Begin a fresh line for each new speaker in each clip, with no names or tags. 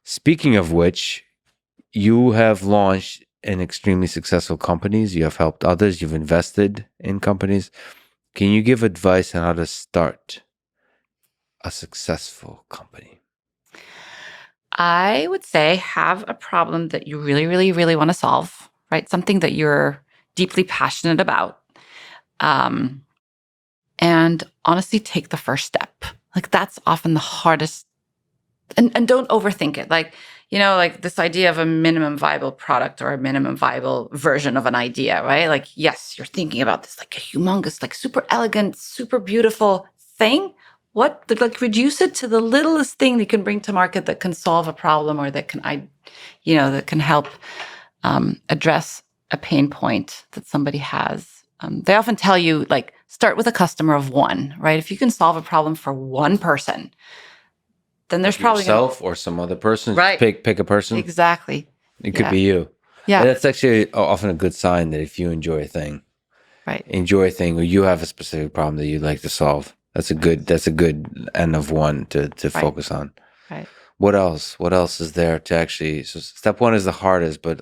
Speaking of which, you have launched in extremely successful companies. You have helped others. You've invested in companies. Can you give advice on how to start a successful company?
I would say have a problem that you really, really, really want to solve, right? Something that you're deeply passionate about. Um, and honestly, take the first step. Like that's often the hardest. And don't overthink it. Like this idea of a minimum viable product or a minimum viable version of an idea, right? Like, yes, you're thinking about this like a humongous, like super elegant, super beautiful thing. What, like, reduce it to the littlest thing that you can bring to market that can solve a problem or that that can help address a pain point that somebody has. They often tell you, like, start with a customer of one, right? If you can solve a problem for one person, then there's
Like
probably going to,
yourself or some other person?
right.
Pick a person.
Exactly.
It could
Yeah.
be you. And
Yeah.
that's actually often a good sign that if you
Right.
enjoy a thing, or you have a specific problem that you'd like to solve, that's a good end of one to
Right.
focus on.
Right.
What else? What else is there to actually? So step one is the hardest, but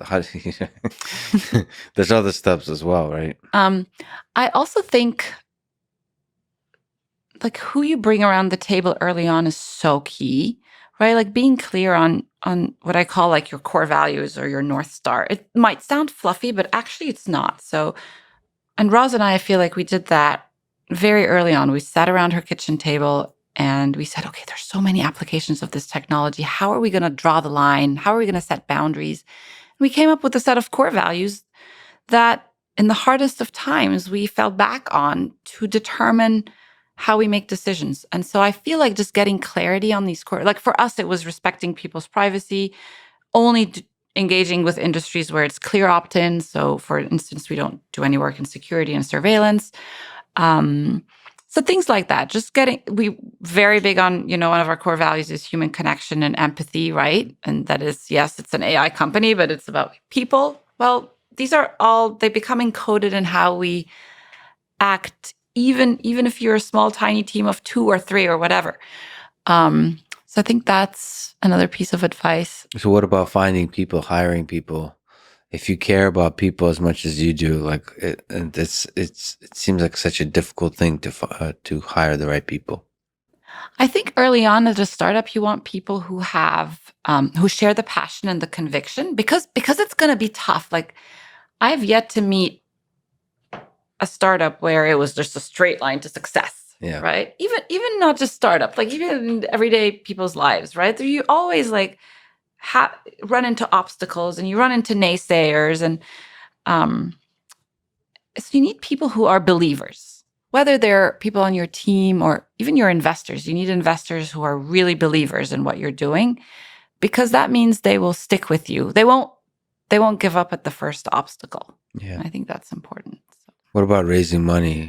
there's other steps as well, right?
I also think like who you bring around the table early on is so key, right? Like being clear on what I call like your core values or your North Star. It might sound fluffy, but actually it's not. So, and Roz and I feel like we did that very early on. We sat around her kitchen table and we said, okay, there's so many applications of this technology. How are we going to draw the line? How are we going to set boundaries? We came up with a set of core values that in the hardest of times we fell back on to determine how we make decisions. And so I feel like just getting clarity on these core, like for us, it was respecting people's privacy, only engaging with industries where it's clear opt-in. So for instance, we don't do any work in security and surveillance. Um, so things like that, we very big on, one of our core values is human connection and empathy, right? And that is, yes, it's an AI company, but it's about people. Well, these are all, they become encoded in how we act, even if you're a small, tiny team of 2 or 3 or whatever. So I think that's another piece of advice.
So what about finding people, hiring people? If you care about people as much as you do, and it seems like such a difficult thing to hire the right people.
I think early on as a startup, you want people who share the passion and the conviction because it's going to be tough. Like I've yet to meet a startup where it was just a straight line to success,
Yeah.
right? Even not just startup, like even in everyday people's lives, right? You always like run into obstacles and you run into naysayers, and so you need people who are believers, whether they're people on your team or even your investors. You need investors who are really believers in what you're doing, because that means they will stick with you. They won't give up at the first obstacle.
Yeah.
I think that's important.
What about raising money?